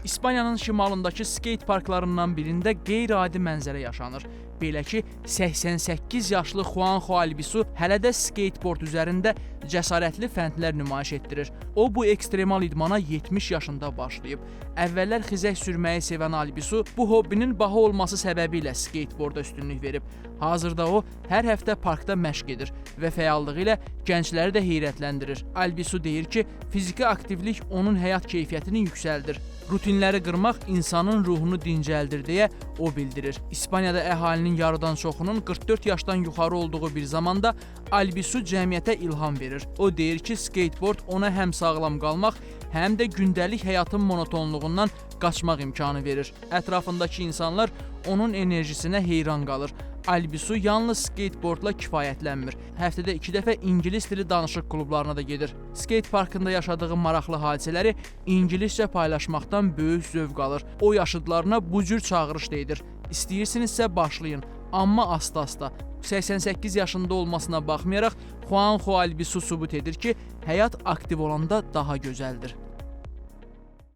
İspaniyanın şimalındakı skate parklarından birində qeyri-adi mənzərə yaşanır. Belə ki, 88 yaşlı Juanjo Albisu hələ də skateboard üzərində cəsarətli fəndlər nümayiş etdirir. O, bu ekstremal idmana 70 yaşında başlayıb. Əvvəllər xizək sürməyi sevən Albisu bu hobbinin baha olması səbəbilə skateboarda üstünlük verib. Hazırda o, hər həftə parkda məşq edir və fəallığı ilə gəncləri də heyrətləndirir. Albisu deyir ki, fiziki aktivlik onun həyat keyfiyyətini yüksəldir. Rutinləri qırmaq insanın ruhunu dincəldir deyə o bildirir. İspaniyada əhalinin yarıdan çoxunun 44 yaşdan yuxarı olduğu bir zamanda Albisu cəmiyyətə ilham verir. O deyir ki, skateboard ona həm sağlam qalmaq, həm də gündəlik həyatın monotonluğundan qaçmaq imkanı verir. Ətrafındakı insanlar onun enerjisinə heyran qalır. Albisu yalnız skateboardla kifayətlənmir. Həftədə 2 dəfə ingilis dili danışıq klublarına da gedir. Skate parkında yaşadığı maraqlı hadisələri ingiliscə paylaşmaqdan böyük zövq alır. O yaşıdlarına bu cür çağırış da edir. İstəyirsinizsə başlayın, amma asta-asta. 88 yaşında olmasına baxmayaraq Juanjo Albisu sübut edir ki, həyat aktiv olanda daha gözəldir.